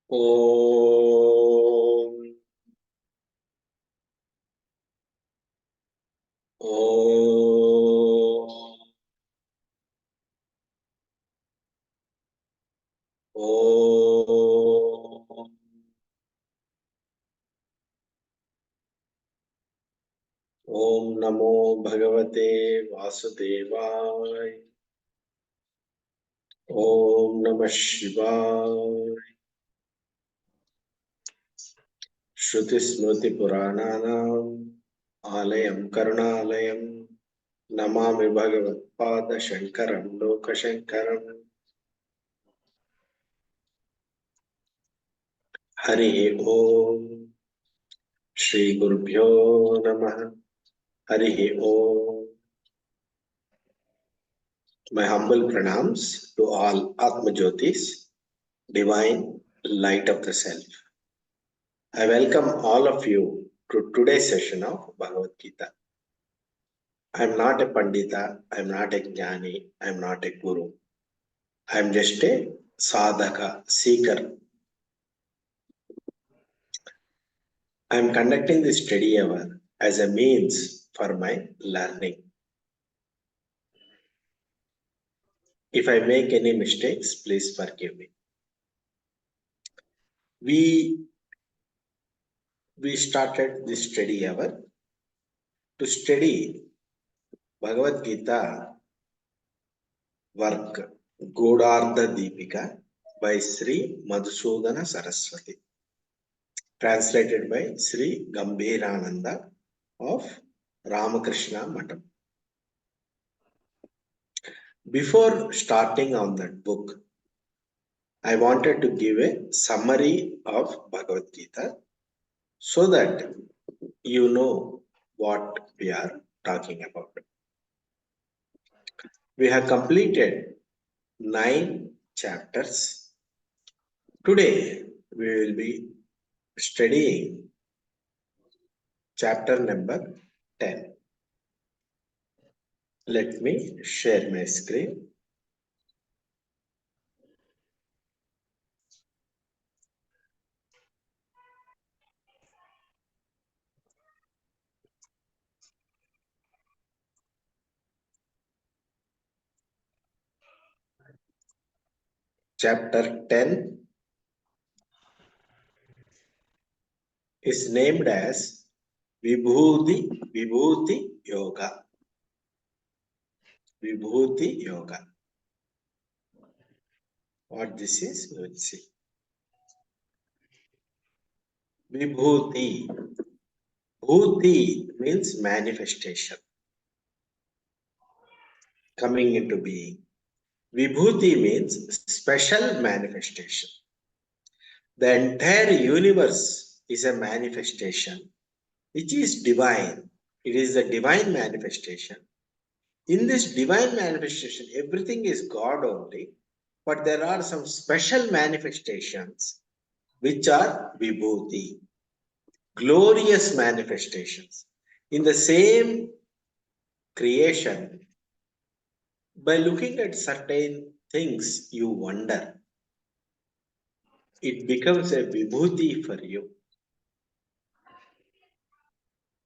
Om. Om. Om. Om Namo Bhagavate Vasudevaya. Om Namah Shivaya. Shruti Smriti Purananam Alayam Karunalayam Namami Bhagavat Pada Shankaram Loka Shankaram. Hari Om. Shri Gurubhyo Namaha. Hari Om. My humble pranams to all Atma Jyotis, divine light of the self. I welcome all of you to today's session of Bhagavad Gita. I am not a Pandita, I am not a Jnani, I am not a Guru. I am just a Sadhaka, seeker. I am conducting this study hour as a means for my learning. If I make any mistakes, please forgive me. We started this study hour to study Bhagavad Gita work Godardha Deepika by Sri Madhusudana Saraswati, translated by Sri Gambhirananda of Ramakrishna Matam. Before starting on that book, I wanted to give a summary of Bhagavad Gita so that you know what we are talking about. We have completed 9 chapters. Today we will be studying chapter number 10. Let me share my screen. Chapter 10 is named as Vibhuti Yoga. Vibhuti Yoga. What this is, we will see. Vibhuti. Bhuti means manifestation, coming into being. Vibhuti means special manifestation. The entire universe is a manifestation, which is divine. It is the divine manifestation. In this divine manifestation, everything is God only, but there are some special manifestations which are Vibhuti, glorious manifestations. In the same creation, by looking at certain things, you wonder. It becomes a Vibhuti for you.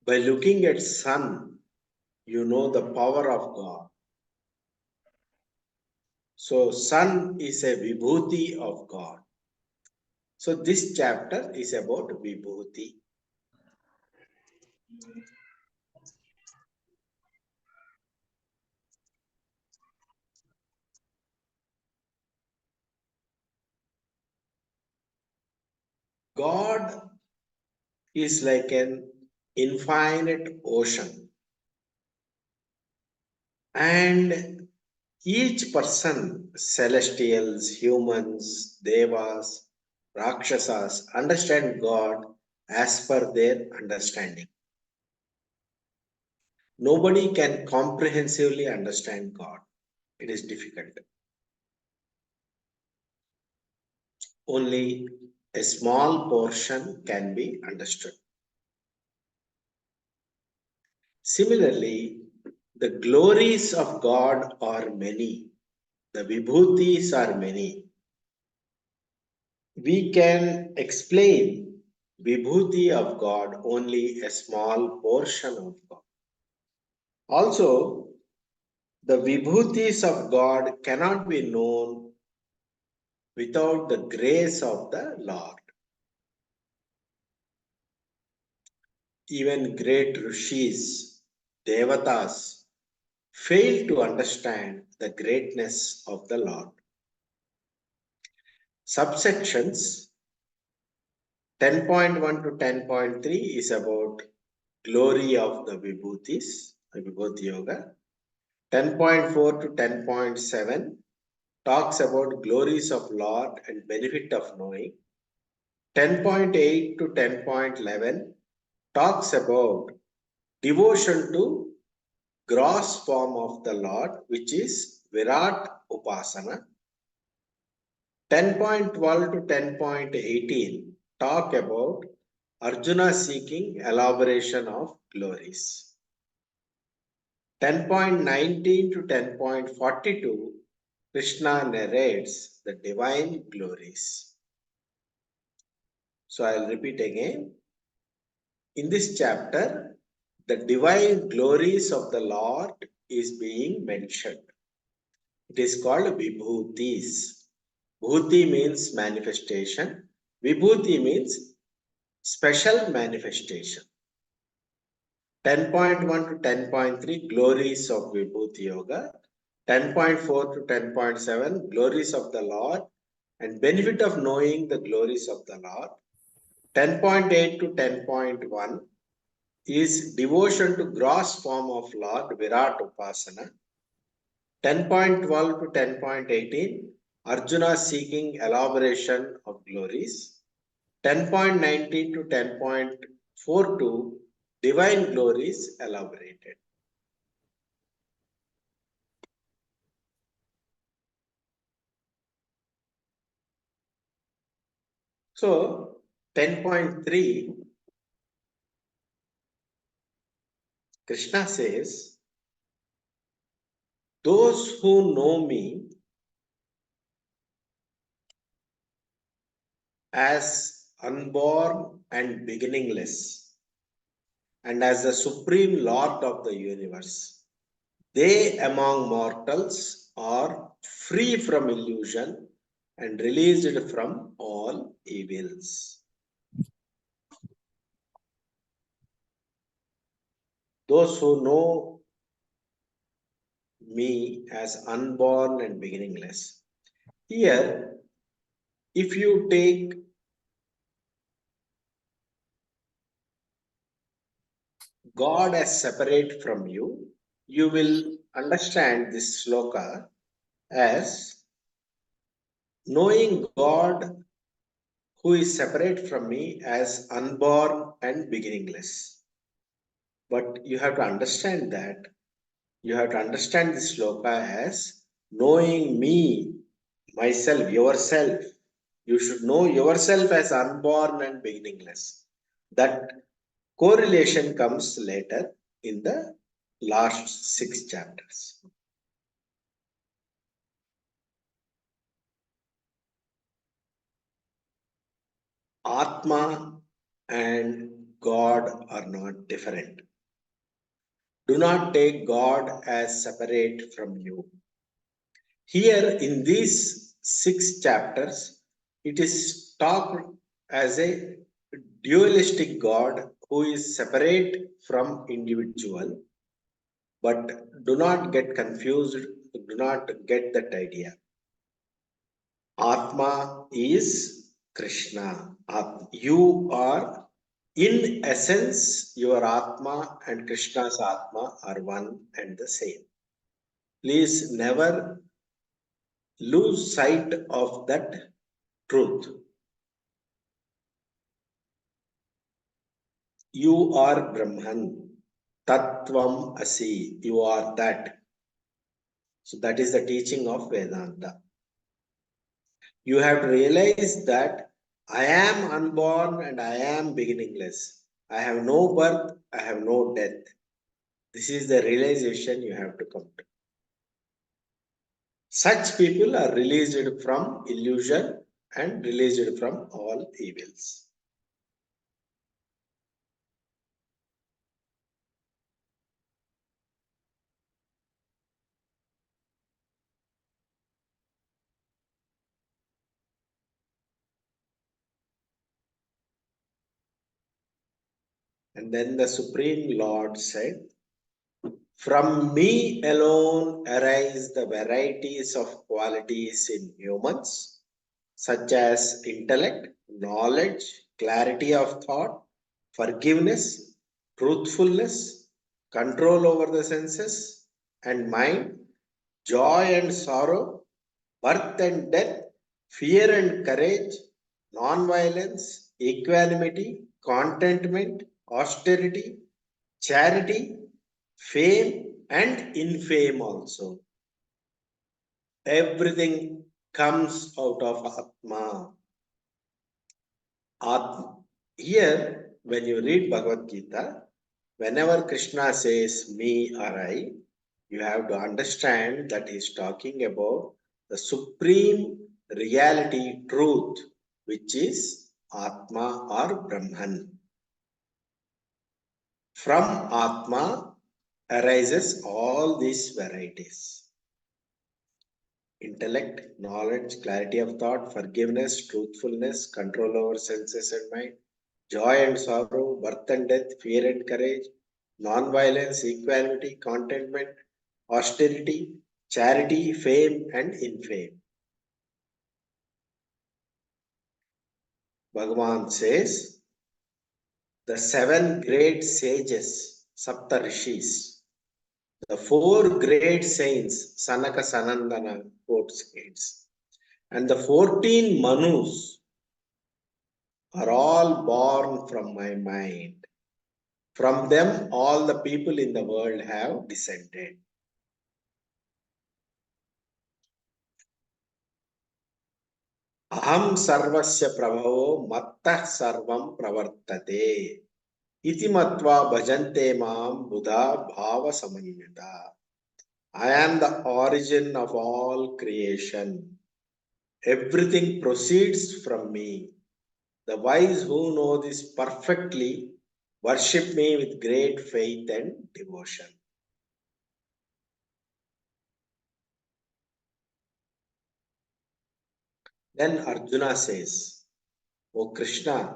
By looking at sun, you know the power of God. So sun is a Vibhuti of God. So this chapter is about Vibhuti. God is like an infinite ocean, and each person, celestials, humans, devas, rakshasas, understand God as per their understanding. Nobody can comprehensively understand God. It is difficult. Only a small portion can be understood. Similarly, the glories of God are many. The vibhutis are many. We can explain Vibhuti of God only a small portion of God. Also, the Vibhutis of God cannot be known without the grace of the Lord. Even great rishis, devatas, fail to understand the greatness of the Lord. Subsections 10.1 to 10.3 is about glory of the Vibhutis, Vibhuti Yoga. 10.4 to 10.7 talks about glories of Lord and benefit of knowing. 10.8 to 10.11 talks about devotion to gross form of the Lord, which is Virat Upasana. 10.12 to 10.18 talk about Arjuna seeking elaboration of glories. 10.19 to 10.42 Krishna narrates the divine glories. So I'll repeat again. In this chapter, the divine glories of the Lord is being mentioned. It is called Vibhutis. Bhuti means manifestation. Vibhuti means special manifestation. 10.1 to 10.3 glories of Vibhuti Yoga. 10.4 to 10.7 glories of the Lord and benefit of knowing the glories of the Lord. 10.8 to 10.1 is devotion to gross form of Lord Virat Upasana. 10.12 to 10.18 Arjuna seeking elaboration of glories. 10.19 to 10.42 divine glories elaborated. So 10.3 Krishna says, those who know me as unborn and beginningless and as the supreme Lord of the universe, they among mortals are free from illusion and released from all evils. Those who know me as unborn and beginningless. Here, if you take God as separate from you, you will understand this sloka as knowing God who is separate from me as unborn and beginningless. But you have to understand that. You have to understand this sloka as knowing me, myself, yourself. You should know yourself as unborn and beginningless. That correlation comes later in the last 6 chapters. Atma and God are not different. Do not take God as separate from you. Here in these 6 chapters, it is talked as a dualistic God who is separate from individual. But do not get confused, do not get that idea. Atma is Krishna. You are, in essence, your Atma and Krishna's Atma are one and the same. Please never lose sight of that truth. You are Brahman. Tattvam Asi. You are that. So that is the teaching of Vedanta. You have to realize that I am unborn and I am beginningless. I have no birth, I have no death. This is the realization you have to come to. Such people are released from illusion and released from all evils. And then the Supreme Lord said, "From me alone arise the varieties of qualities in humans, such as intellect, knowledge, clarity of thought, forgiveness, truthfulness, control over the senses and mind, joy and sorrow, birth and death, fear and courage, non-violence, equanimity, contentment, austerity, charity, fame and infame also. Everything comes out of Atma. Atma. Here, when you read Bhagavad Gita, whenever Krishna says me or I, you have to understand that he is talking about the supreme reality truth, which is Atma or Brahman. From Atma arises all these varieties: intellect, knowledge, clarity of thought, forgiveness, truthfulness, control over senses and mind, joy and sorrow, birth and death, fear and courage, non-violence, equality, contentment, austerity, charity, fame and infame. Bhagavan says, the seven great sages, Sapta Rishis, the four great saints, Sanaka Sanandana quotes it, and the 14 Manus are all born from my mind. From them, all the people in the world have descended. Aham sarvasya prabhavo mattah sarvam pravartate. Iti matva bhajante mam buddha bhava samanyata. I am the origin of all creation. Everything proceeds from me. The wise who know this perfectly worship me with great faith and devotion. Then Arjuna says, O Krishna,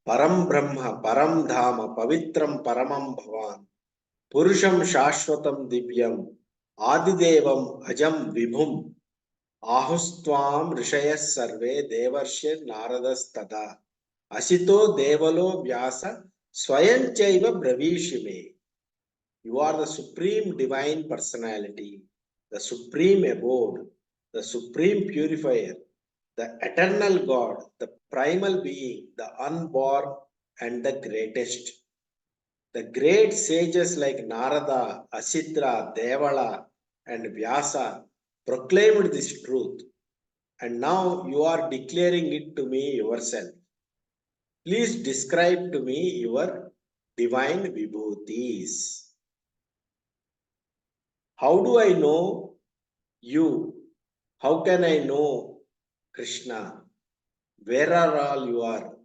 Param Brahma, Param Dhama, Pavitram Paramam Bhavan, Purusham Shashwatam Divyam, Adidevam Ajam Vibhum, Ahustvam Rishayas Sarve Devarshir Naradas Tada, Asito Devalo Vyasa Swayanchaiva Bravishime. You are the supreme divine personality, the supreme abode, the supreme purifier, the eternal God, the primal being, the unborn and the greatest. The great sages like Narada, Asitra, Devala, and Vyasa proclaimed this truth, and now you are declaring it to me yourself. Please describe to me your divine vibhutis. How do I know you? How can I know Krishna? Where are all you are?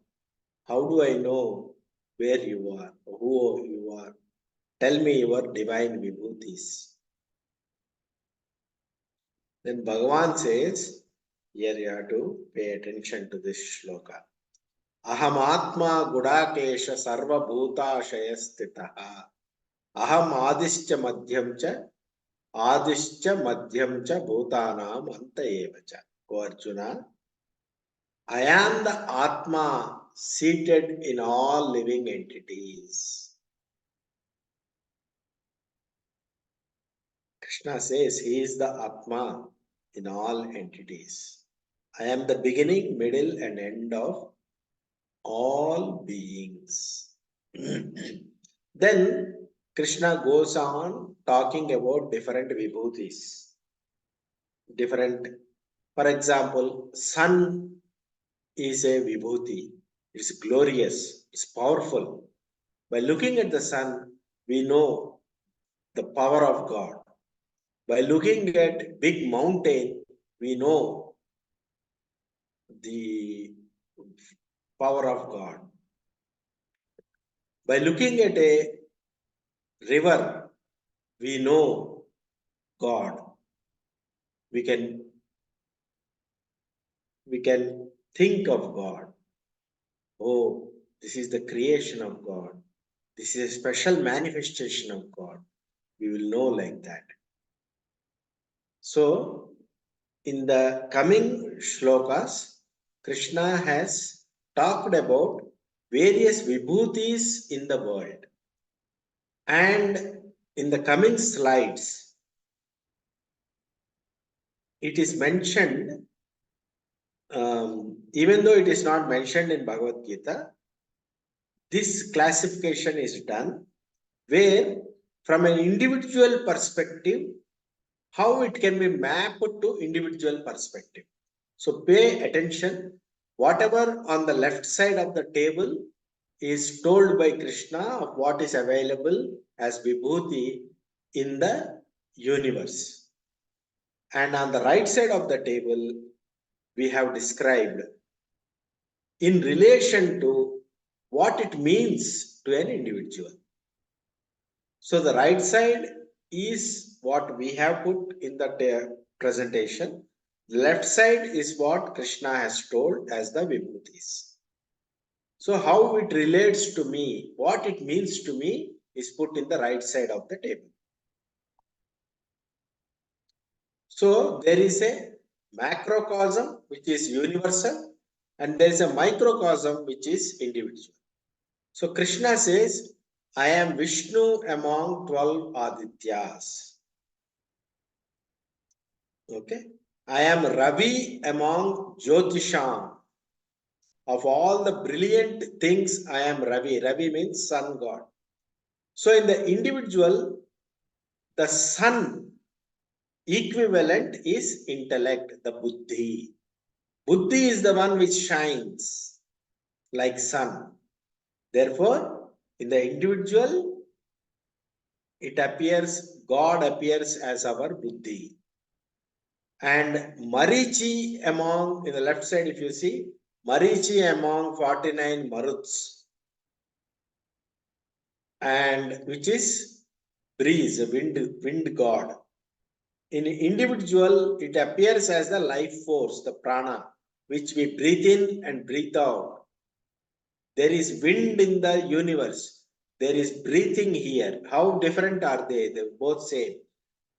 How do I know where you are, who you are? Tell me your divine vibhutis. Then Bhagavan says, here you have to pay attention to this shloka. Aham atma gudakesha sarva bhuta shayastitaha. Aham adischa madhyam cha bhutanam anta evacha. O Arjuna, I am the Atma seated in all living entities. Krishna says he is the Atma in all entities. I am the beginning, middle, and end of all beings. Then Krishna goes on talking about different vibhutis. Different, for example, sun is a vibhuti. It's glorious, it's powerful. By looking at the sun, we know the power of God. By looking at big mountain, we know the power of God. By looking at a river, we know God. We can think of God. Oh, this is the creation of God. This is a special manifestation of God. We will know like that. So, in the coming shlokas, Krishna has talked about various vibhutis in the world. And in the coming slides, it is mentioned, even though it is not mentioned in Bhagavad Gita, this classification is done where from an individual perspective, how it can be mapped to individual perspective. So pay attention. Whatever on the left side of the table is told by Krishna of what is available as Vibhuti in the universe. And on the right side of the table, we have described in relation to what it means to an individual. So the right side is what we have put in the presentation. The left side is what Krishna has told as the Vibhutis. So how it relates to me, what it means to me is put in the right side of the table. So there is a macrocosm which is universal and there is a microcosm which is individual. So Krishna says, I am Vishnu among 12 Adityas. Okay. I am Ravi among Jyotisham. Of all the brilliant things, I am Ravi. Ravi means sun god. So in the individual, the sun equivalent is intellect, the buddhi. Buddhi is the one which shines like sun. Therefore, in the individual, it appears, God appears as our buddhi. And Marichi among, in the left side, if you see, Marichi among 49 Maruts, and which is breeze, wind god. In individual, it appears as the life force, the prana, which we breathe in and breathe out. There is wind in the universe. There is breathing here. How different are they? They both same.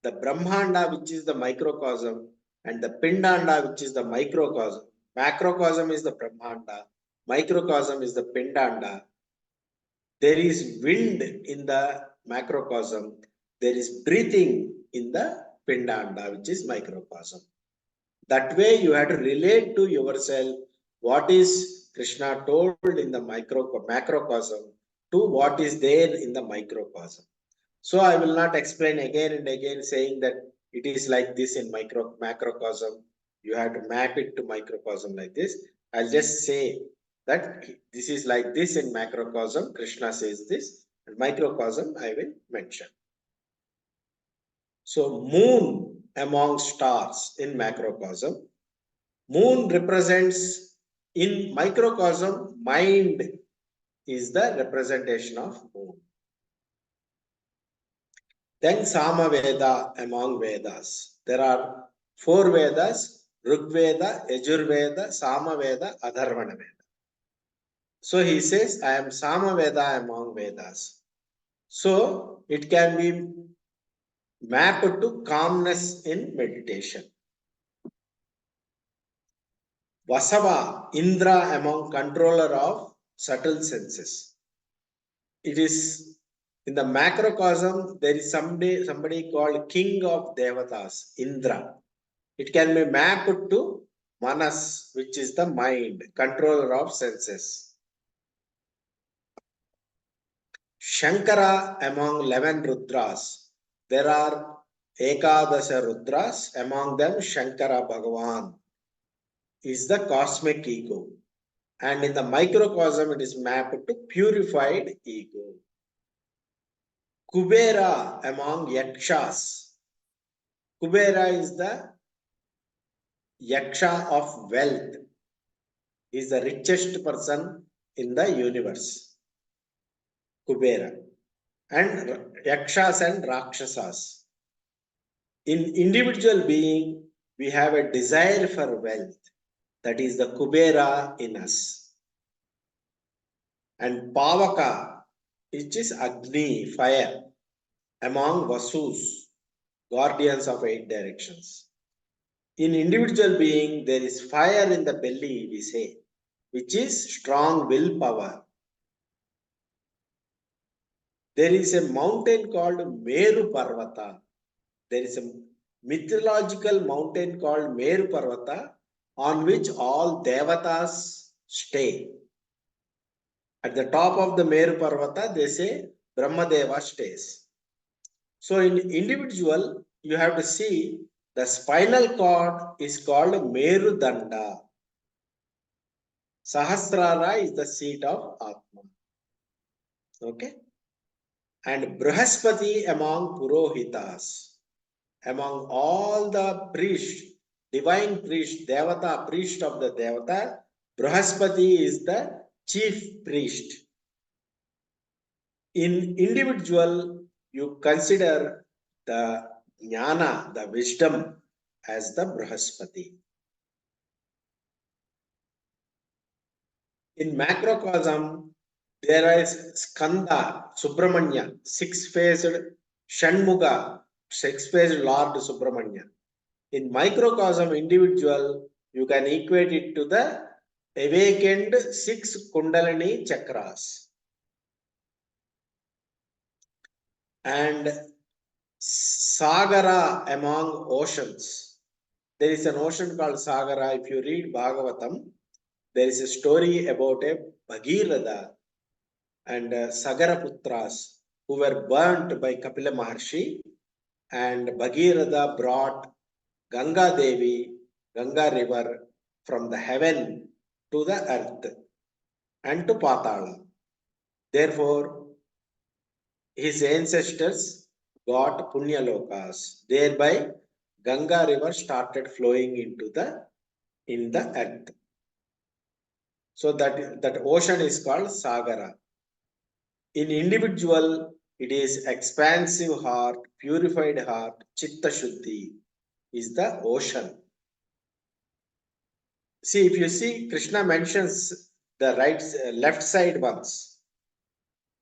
The Brahmanda, which is the microcosm, and the Pindanda, which is the microcosm. Macrocosm is the Brahmanda. Microcosm is the Pindanda. There is wind in the macrocosm. There is breathing in the Pindanda, which is microcosm. That way you have to relate to yourself what is Krishna told in the macrocosm to what is there in the microcosm. So I will not explain again and again saying that it is like this in macrocosm. You have to map it to microcosm like this. I'll just say that this is like this in macrocosm. Krishna says this, and microcosm I will mention. So moon among stars in macrocosm. Moon represents in microcosm, mind is the representation of moon. Then Samaveda among Vedas. There are 4 Vedas, Rigveda, Yajurveda, Samaveda, Atharvana Veda. So he says, I am Samaveda among Vedas. So it can be mapped to calmness in meditation. Vasava, Indra among controller of subtle senses. It is in the macrocosm, there is somebody called King of Devatas, Indra. It can be mapped to Manas, which is the mind, controller of senses. Shankara among 11 Rudras. There are Ekadasha Rudras, among them Shankara Bhagavan is the cosmic ego. And in the microcosm, it is mapped to purified ego. Kubera among Yakshas. Kubera is the Yaksha of wealth. is the richest person in the universe, Kubera, and Yakshas and Rakshasas. In individual being, we have a desire for wealth, that is the Kubera in us. And Pavaka, which is Agni, fire, among Vasus, guardians of 8 directions. In individual being, there is fire in the belly, we say, which is strong willpower. There is a mountain called Meru Parvata. There is a mythological mountain called Meru Parvata on which all devatas stay. At the top of the Meru Parvata, they say Brahmadeva stays. So in individual, you have to see the spinal cord is called Meru Danda. Sahasrara is the seat of Atma. Okay. And Brahaspati among Purohitas, among all the priests, divine priest, Devata, priest of the Devata, Brahaspati is the chief priest. In individual, you consider the jnana, the wisdom, as the Brahaspati. In macrocosm, there is Skanda, Subramanya, six-faced Shanmuga, six-faced Lord Subramanya. In microcosm individual, you can equate it to the awakened 6 Kundalini chakras. And Sagara among oceans. There is an ocean called Sagara. If you read Bhagavatam, there is a story about a Bhagirath and Sagaraputras who were burnt by Kapila Maharshi, and Bhagirath brought Ganga Devi, Ganga river, from the heaven to the earth and to Patala. Therefore, his ancestors got Punya Lokas. Thereby, Ganga river started flowing into the earth. So that ocean is called Sagara. In individual, it is expansive heart, purified heart, Chitta Shuddhi is the ocean. See, if you see, Krishna mentions the left side ones,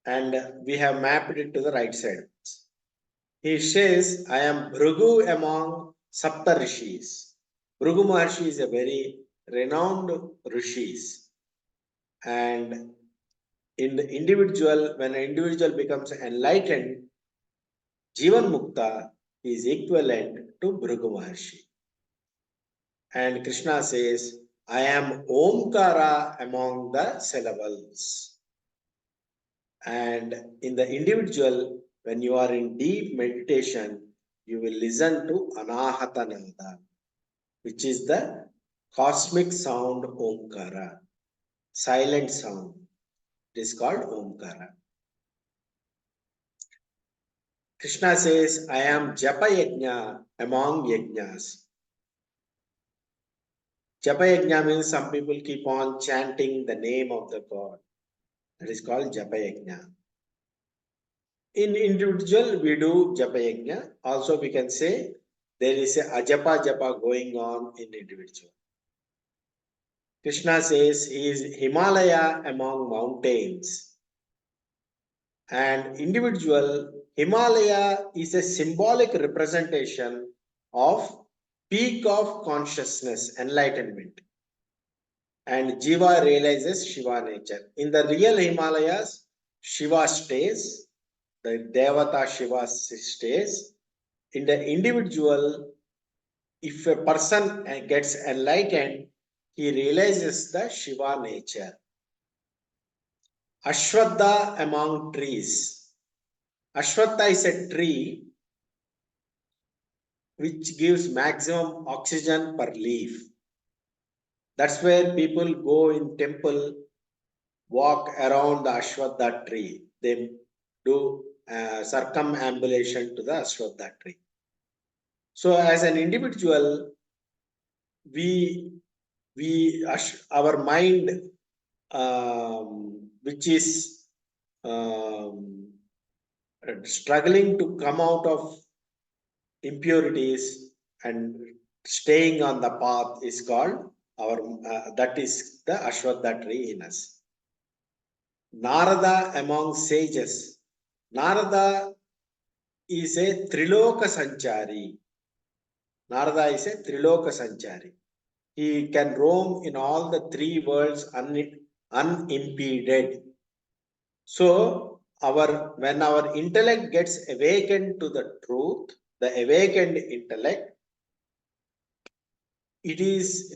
and we have mapped it to the right side ones. He says, I am Bhrigu among Sapta Rishis. Bhrigu Maharshi is a very renowned Rishis. And in the individual, when an individual becomes enlightened, Jivan Mukta is equivalent to Bhrigu Maharshi. And Krishna says, I am Omkara among the syllables. And in the individual, when you are in deep meditation, you will listen to Anahatananda, which is the cosmic sound Omkara, silent sound. It is called Omkara. Krishna says, I am Japa Yajna among Yajnas. Japa Yajna means some people keep on chanting the name of the God. That is called Japa Yajna. In individual, we do Japa Yajna. Also, we can say there is a Ajapa Japa going on in individual. Krishna says he is Himalaya among mountains. And individual, Himalaya is a symbolic representation of peak of consciousness, enlightenment. And Jiva realizes Shiva nature. In the real Himalayas, Shiva stays, the Devata Shiva stays. In the individual, if a person gets enlightened, he realizes the Shiva nature. Ashwatha among trees. Ashwatha is a tree which gives maximum oxygen per leaf. That's where people go in temple, walk around the Ashwatha tree. They do circumambulation to the Ashwatha tree. So as an individual, we our mind, which is struggling to come out of impurities and staying on the path, is called our that is the Ashwatha tree in us. Narada among sages. Narada is a Triloka Sanchari. Narada is a Triloka Sanchari. He can roam in all the three worlds unimpeded. So when our intellect gets awakened to the truth, the awakened intellect, it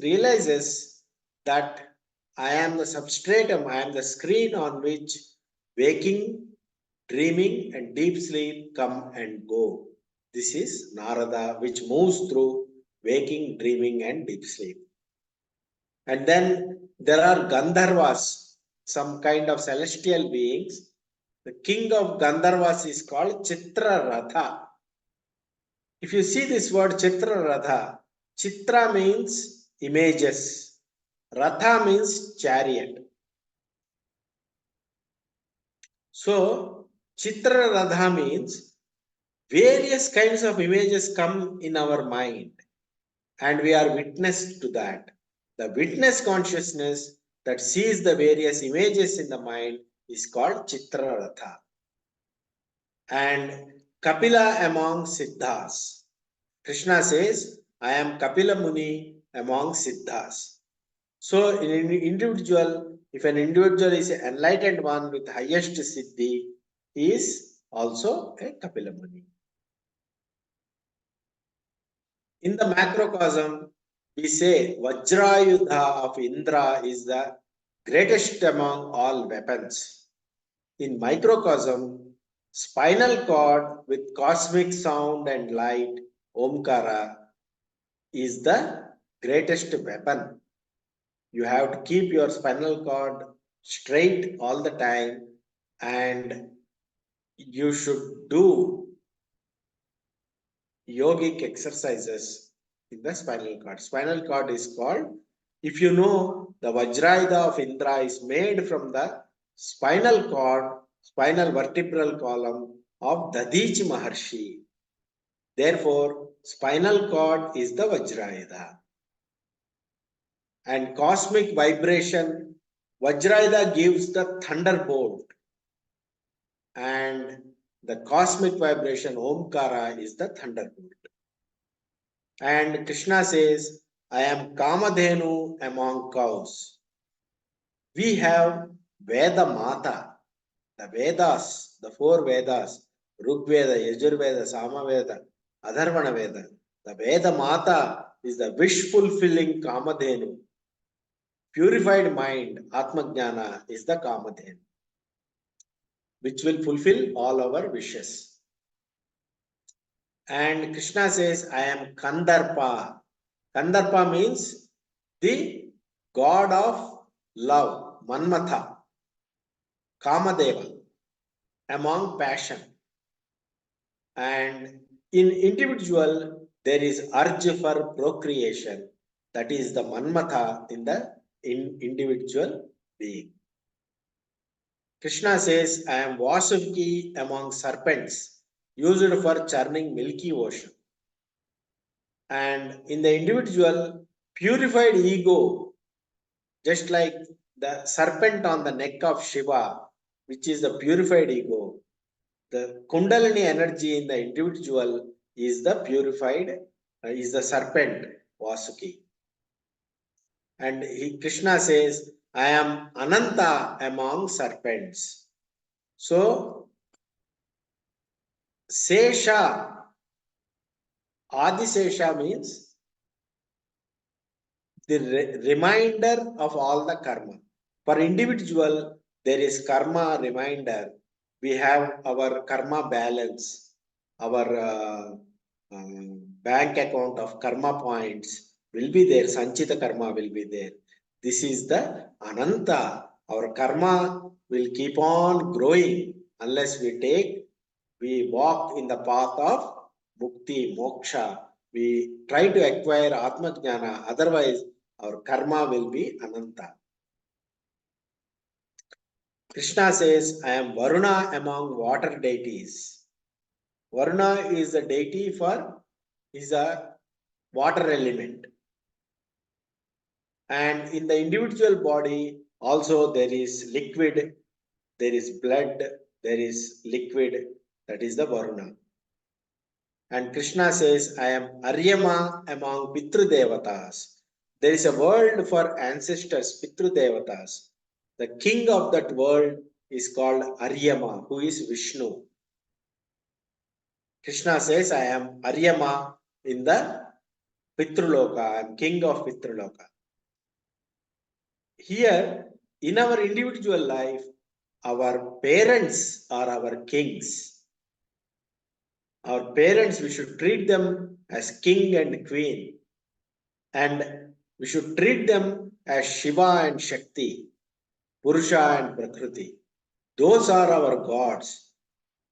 realizes that I am the substratum, I am the screen on which waking, dreaming, and deep sleep come and go. This is Narada, which moves through waking, dreaming, and deep sleep. And then there are Gandharvas, some kind of celestial beings. The king of Gandharvas is called Chitraratha. If you see this word Chitraratha, Chitra means images, Ratha means chariot. So Chitraratha means various kinds of images come in our mind, and we are witness to that. The witness consciousness that sees the various images in the mind is called Chitraratha. And Kapila among Siddhas. Krishna says, I am Kapila Muni among Siddhas. So in an individual, if an individual is an enlightened one with highest Siddhi, he is also a Kapila Muni. In the macrocosm, we say Vajrayudha of Indra is the greatest among all weapons. In microcosm, spinal cord with cosmic sound and light, Omkara, is the greatest weapon. You have to keep your spinal cord straight all the time, and you should do yogic exercises in the spinal cord. Spinal cord is called, if you know, the Vajrayudha of Indra is made from the spinal cord, spinal vertebral column of Dadichi Maharshi. Therefore, spinal cord is the Vajrayudha. And cosmic vibration, Vajrayudha gives the thunderbolt, and the cosmic vibration Omkara is the thunderbolt. And Krishna says, I am Kamadhenu among cows. We have Veda Mata, the Vedas, the four Vedas, Rigveda, Yajurveda, Samaveda, Atharvana Veda. The Veda Mata is the wish-fulfilling Kamadhenu. Purified mind, Atmajnana, is the Kamadhenu, which will fulfill all our wishes. And Krishna says, I am Kandarpa. Kandarpa means the god of love, Manmatha, Kamadeva, among passion. And in individual, there is urge for procreation. That is the Manmatha in the individual being. Krishna says, I am Vasuvki among serpents, used for churning milky ocean. And in the individual, purified ego, just like the serpent on the neck of Shiva, which is the purified ego, the Kundalini energy in the individual is the purified, is the serpent, Vasuki. And Krishna says, I am Ananta among serpents. So, Sesha, Adisesha means the reminder of all the karma. For individual, there is karma reminder. We have our karma balance, our bank account of karma points will be there. Sanchita karma will be there. This is the Ananta. Our karma will keep on growing unless we walk in the path of Mukti, Moksha. We try to acquire Atmajnana. Otherwise, Our karma will be Ananta. Krishna says, I am Varuna among water deities. Varuna is a deity is a water element. And in the individual body, also there is liquid, there is blood, there is liquid, that is the Varuna. And Krishna says, I am Aryama among Pitru Devatas. There is a world for ancestors, Pitru Devatas. The king of that world is called Aryama, who is Vishnu. Krishna says, I am Aryama in the Pitruloka, I am king of Pitruloka. Here, in our individual life, our parents are our kings. Our parents, we should treat them as king and queen. And we should treat them as Shiva and Shakti, Purusha and Prakriti. Those are our gods.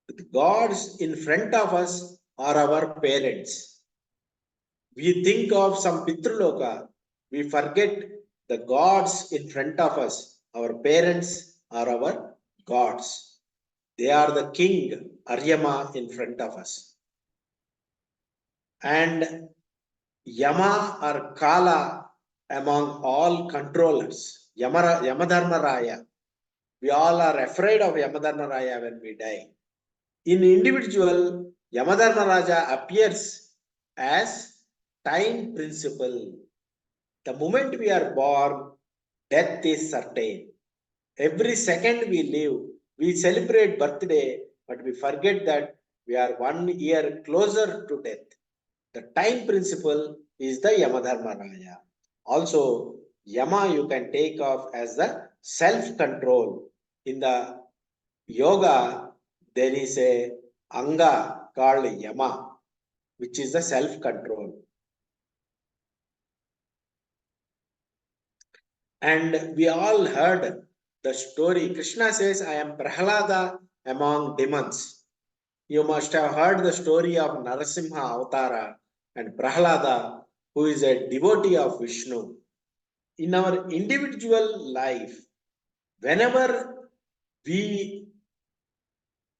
The gods in front of us are our parents. We think of some Pitruloka, we forget the gods in front of us. Our parents are our gods. They are the king, Aryama, in front of us. And Yama or Kala among all controllers. Yamadharmaraya. We all are afraid of Yamadharmaraya when we die. In individual, Yamadharmaraja appears as time principle. The moment we are born, death is certain. Every second we live, we celebrate birthday, but we forget that we are 1 year closer to death. The time principle is the Yamadharmaraya. Also, Yama you can take off as the self-control. In the yoga, there is a anga called Yama, which is the self-control. And we all heard the story. Krishna says, I am Prahlada among demons. You must have heard the story of Narasimha Avatara and Prahlada, who is a devotee of Vishnu. In our individual life, whenever we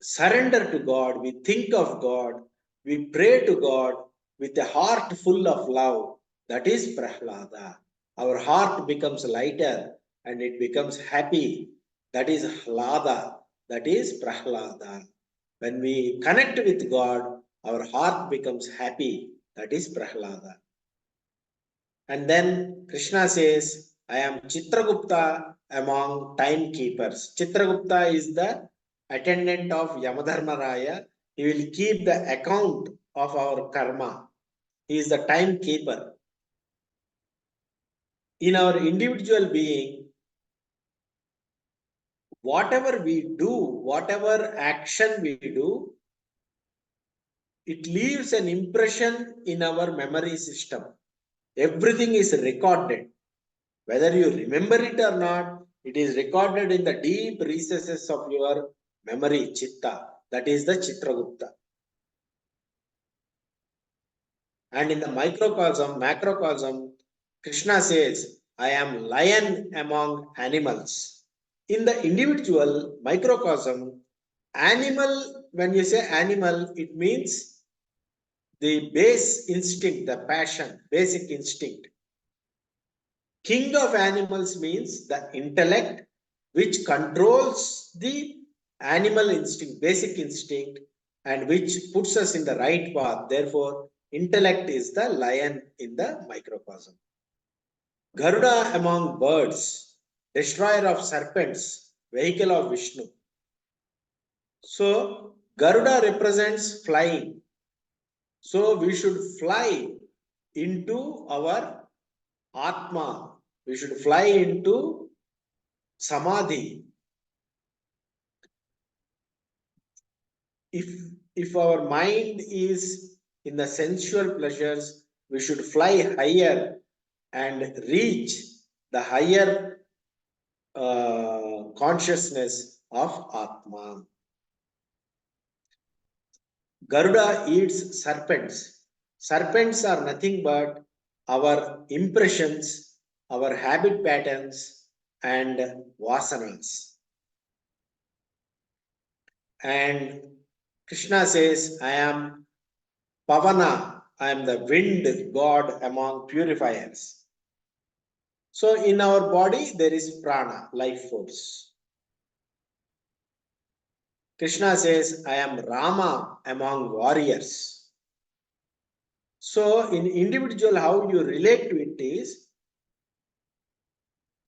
surrender to God, we think of God, we pray to God with a heart full of love, that is Prahlada. Our heart becomes lighter and it becomes happy. That is Hlada, that is Prahlada. When we connect with God, our heart becomes happy, that is Prahlada. And then Krishna says, I am Chitragupta among timekeepers. Chitragupta is the attendant of Yamadharmaraya. He will keep the account of our karma. He is the timekeeper. In our individual being, whatever we do, whatever action we do, it leaves an impression in our memory system. Everything is recorded. Whether you remember it or not, it is recorded in the deep recesses of your memory, Chitta. That is the Chitragupta. And in the microcosm, macrocosm, Krishna says, I am lion among animals. In the individual microcosm, animal, when you say animal, it means the base instinct, the passion, basic instinct. King of animals means the intellect which controls the animal instinct, basic instinct, and which puts us in the right path. Therefore, intellect is the lion in the microcosm. Garuda among birds, destroyer of serpents, vehicle of Vishnu. So, Garuda represents flying. So, we should fly into our Atma. We should fly into Samadhi. If our mind is in the sensual pleasures, we should fly higher and reach the higher consciousness of Atma. Garuda eats serpents. Serpents are nothing but our impressions our habit patterns, and vasanas. And Krishna says, I am Pavana, I am the wind god among purifiers. So in our body, there is prana, life force. Krishna says, I am Rama among warriors. So in individual, how you relate to it is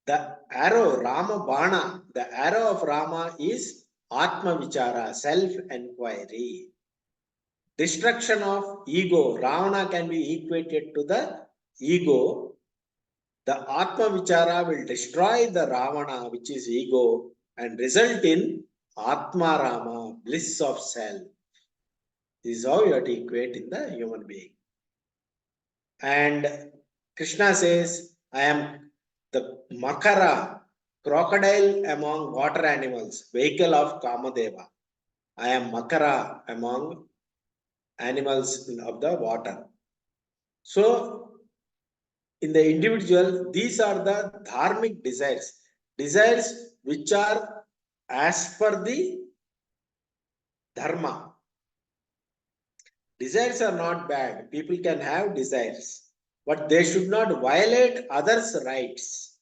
the arrow, Rama Bana, the arrow of Rama is Atma Vichara, self-enquiry. Destruction of ego. Ravana can be equated to the ego. The Atma Vichara will destroy the Ravana, which is ego, and result in Atma Rama, bliss of self. This is how you have to equate in the human being. And Krishna says, I am the Makara, crocodile among water animals, vehicle of Kamadeva. I am Makara among animals of the water. So, in the individual, these are the dharmic desires, desires which are as per the dharma. Desires are not bad. People can have desires, but they should not violate others' rights.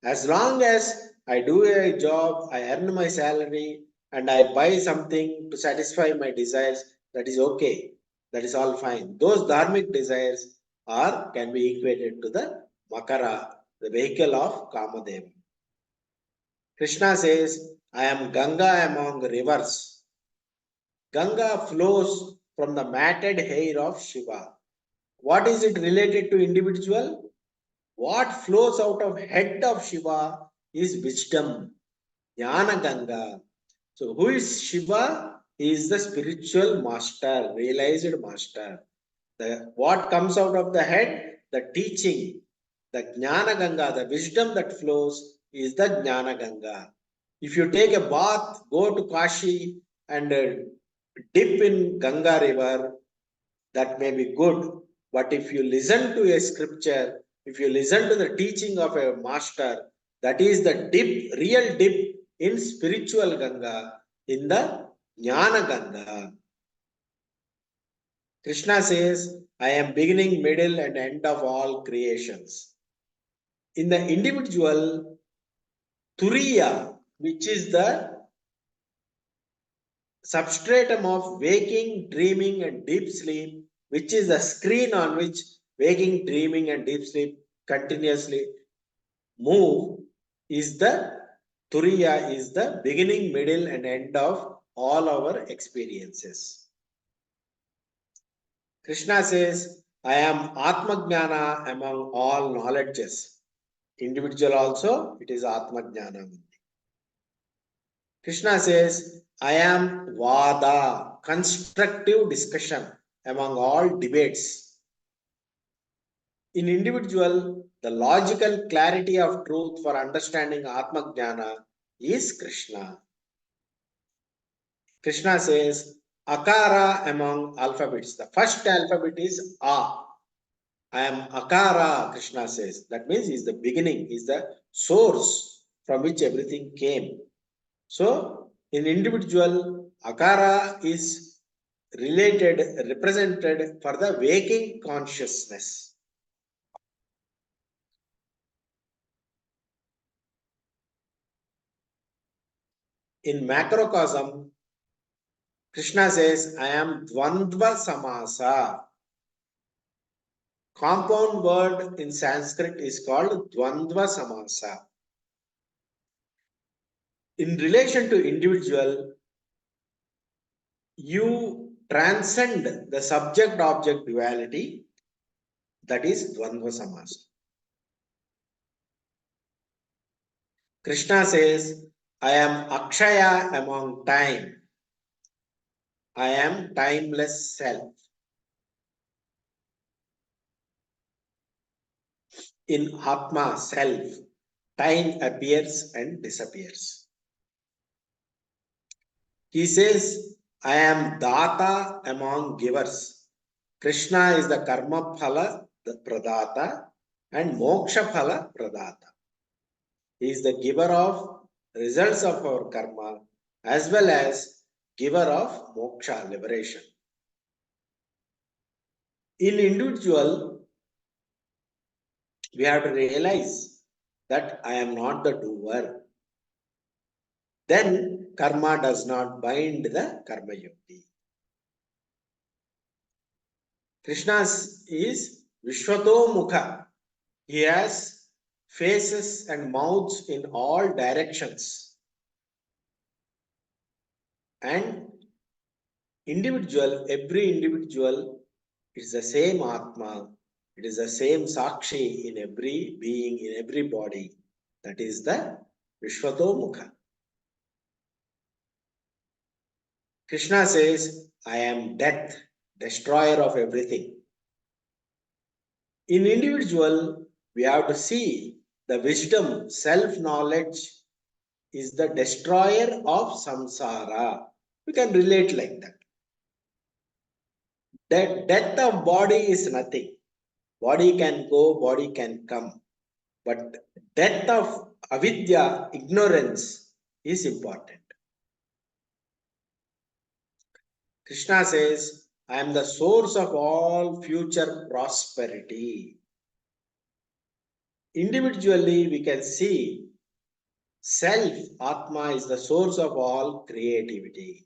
As long as I do a job, I earn my salary, and I buy something to satisfy my desires, that is okay. That is all fine. Those dharmic desires can be equated to the Makara, the vehicle of Kamadeva. Krishna says, I am Ganga among rivers. Ganga flows from the matted hair of Shiva. What is it related to individual? What flows out of head of Shiva is wisdom, Jnana Ganga. So who is Shiva? He is the spiritual master, realized master. What comes out of the head? The teaching, the Jnana Ganga, the wisdom that flows is the Jnana Ganga. If you take a bath, go to Kashi and dip in Ganga river, that may be good. But if you listen to a scripture, if you listen to the teaching of a master, that is the dip, real dip in spiritual Ganga, in the Jnana Ganga. Krishna says, I am beginning, middle, and end of all creations. In the individual, Turiya, which is the substratum of waking, dreaming, and deep sleep, which is the screen on which waking, dreaming, and deep sleep continuously move, is the Turiya, is the beginning, middle, and end of all our experiences. Krishna says, I am Atmajnana among all knowledges. Individual also, it is Atmajnana. Krishna says, I am Vada, constructive discussion among all debates. In individual, the logical clarity of truth for understanding Atmajnana is Krishna. Krishna says, Akara among alphabets. The first alphabet is A. I am Akara, Krishna says. That means he is the beginning, he is the source from which everything came. So, in individual, Akara is represented for the waking consciousness. In macrocosm, Krishna says, I am Dvandva Samasa. Compound word in Sanskrit is called Dvandva Samasa. In relation to individual, you transcend the subject-object duality, that is Dvandva Samasa. Krishna says, I am Akshaya among time. I am timeless self. In Atma, self, time appears and disappears. He says, I am Data among givers. Krishna is the Karma Phala, the Pradata. and moksha phala pradata. He is the giver of results of our karma as well as giver of moksha, liberation. In individual, we have to realize that I am not the doer. Then karma does not bind the karma yogi. Krishna is Vishwato Mukha. He has faces and mouths in all directions. And every individual is the same Atma. It is the same Sakshi in every being, in every body. That is the Vishwato Mukha. Krishna says, I am death, destroyer of everything. In individual, we have to see the wisdom, self-knowledge is the destroyer of samsara. We can relate like that. The death of body is nothing. Body can go, body can come. But death of avidya, ignorance, is important. Krishna says, I am the source of all future prosperity. Individually, we can see self, Atma, is the source of all creativity.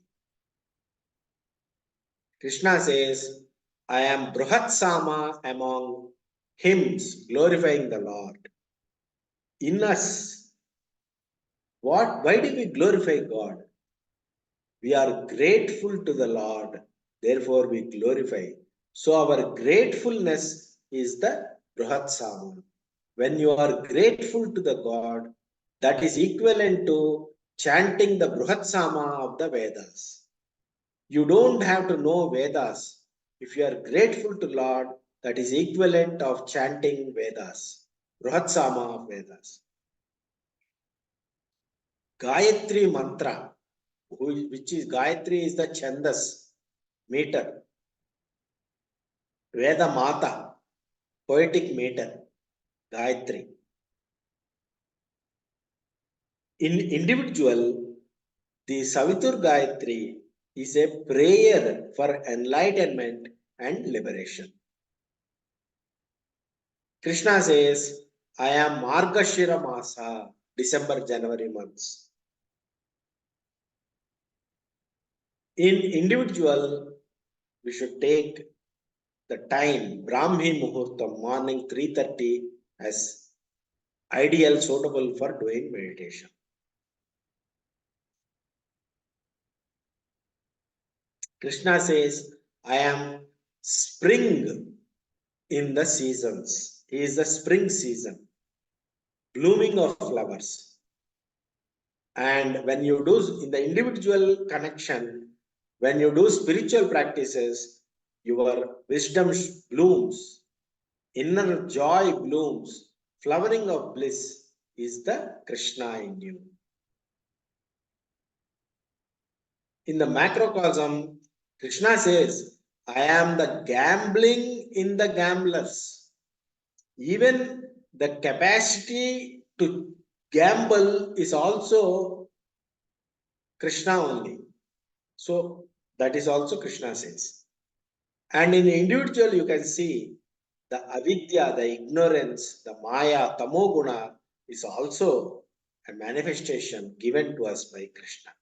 Krishna says, I am Bruhat Sama among hymns glorifying the Lord. In us, why do we glorify God? We are grateful to the Lord, therefore we glorify. So our gratefulness is the Bruhat Sama. When you are grateful to the God, that is equivalent to chanting the Bruhat Sama of the Vedas. You don't have to know Vedas. If you are grateful to Lord, that is equivalent of chanting Vedas, Bruhat Sama of Vedas. Gayatri mantra, which is Gayatri is the Chandas meter. Veda Mata, poetic meter, Gayatri. In individual, the Savitur Gayatri is a prayer for enlightenment and liberation. Krishna says, I am Margashira Masa, December, January months. In individual, we should take the time, Brahmi Muhurtam, morning 3:30 as ideal, suitable for doing meditation. Krishna says, I am spring in the seasons. He is the spring season, blooming of flowers. And when you do in the individual connection, when you do spiritual practices, your wisdom blooms, inner joy blooms, flowering of bliss is the Krishna in you. In the macrocosm, Krishna says, I am the gambling in the gamblers. Even the capacity to gamble is also Krishna only. So that is also Krishna says. And in individual, you can see the avidya, the ignorance, the maya, tamoguna is also a manifestation given to us by Krishna.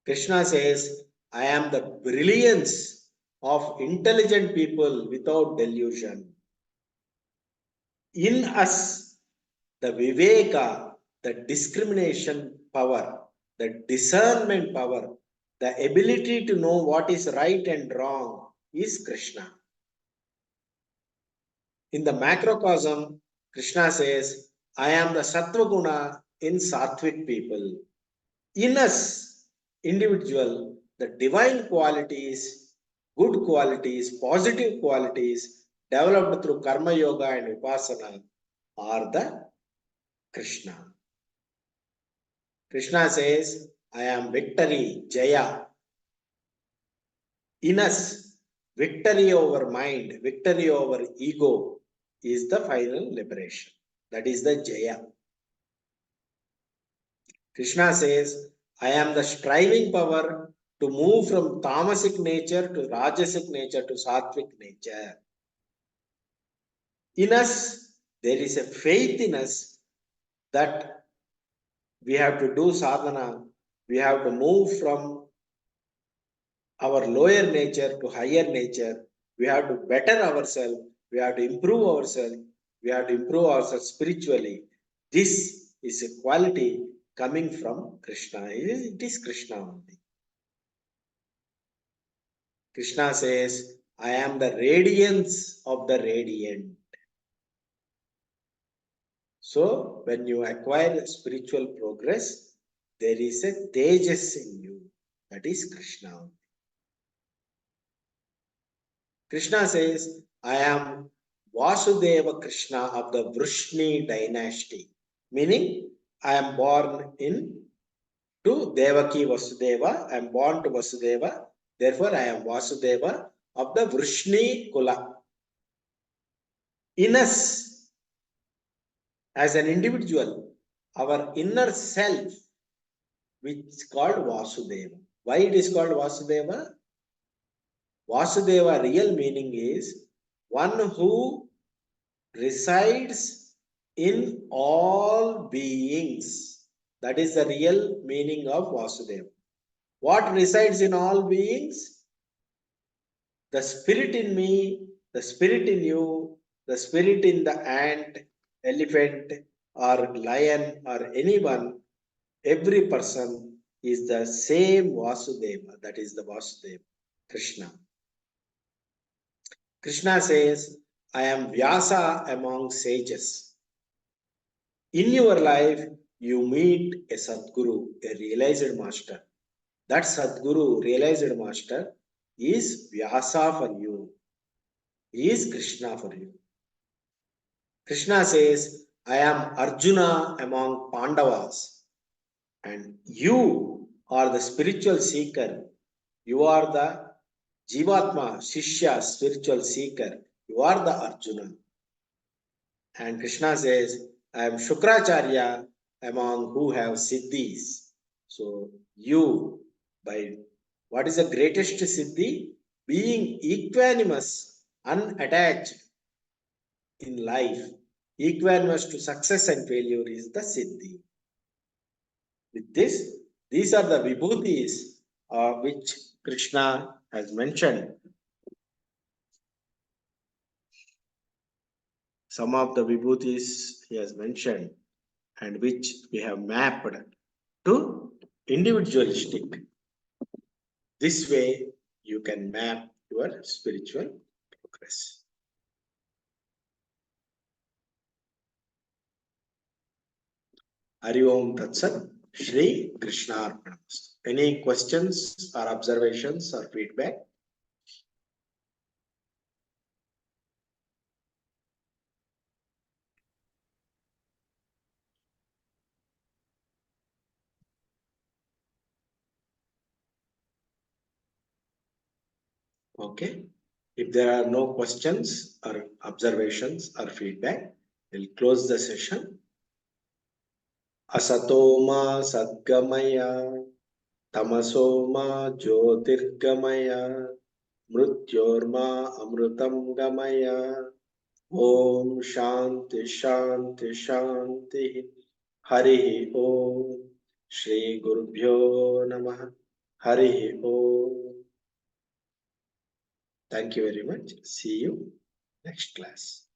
Krishna says, I am the brilliance of intelligent people without delusion. In us, the viveka, the discrimination power, the discernment power, the ability to know what is right and wrong is Krishna. In the macrocosm, Krishna says, I am the sattva guna in sattvic people. In us, individual, the divine qualities, good qualities, positive qualities developed through karma yoga and vipassana are the Krishna. Krishna says, I am victory, Jaya. In us, victory over mind, victory over ego is the final liberation. That is the Jaya. Krishna says, I am the striving power to move from tamasic nature to rajasic nature to sattvic nature. In us, there is a faith in us that we have to do sadhana, we have to move from our lower nature to higher nature. We have to better ourselves, we have to improve ourselves, we have to improve ourselves spiritually. This is a quality coming from Krishna. It is Krishna only. Krishna says, I am the radiance of the radiant. So, when you acquire spiritual progress, there is a tejas in you. That is Krishna. Krishna says, I am Vasudeva Krishna of the Vrishni dynasty. Meaning, I am born in to Devaki Vasudeva. I am born to Vasudeva. Therefore, I am Vasudeva of the Vrishni Kula. In us, as an individual, our inner self, which is called Vasudeva. Why it is called Vasudeva? Vasudeva real meaning is one who resides in all beings. That is the real meaning of Vasudeva. What resides in all beings? The spirit in me, the spirit in you, the spirit in the ant, elephant, or lion, or anyone. Every person is the same Vasudeva. That is the Vasudeva, Krishna. Krishna says, I am Vyasa among sages. In your life, you meet a Sadguru, a realized master. That Sadguru, realized master, is Vyasa for you. He is Krishna for you. Krishna says, I am Arjuna among Pandavas. And you are the spiritual seeker. You are the Jivatma, Shishya, spiritual seeker. You are the Arjuna. And Krishna says, I am Shukracharya among who have Siddhis. So you, by what is the greatest Siddhi? Being equanimous, unattached in life, equanimous to success and failure is the Siddhi. With this, these are the Vibhutis which Krishna has mentioned. Some of the Vibhutis he has mentioned and which we have mapped to individualistic. This way, you can map your spiritual progress. Hari Om Tat Sat, Shri Krishna Arpanamastu. Any questions or observations or feedback? Okay. If there are no questions or observations or feedback, we'll close the session. Asatoma Sadgamaya, Tamasoma Jyotirgamaya, Mrutyorma Amrutam Gamaya. Om Shanti Shanti Shanti. Hari Om. Shri Gurubhyo Namaha. Hari Om. Thank you very much. See you next class.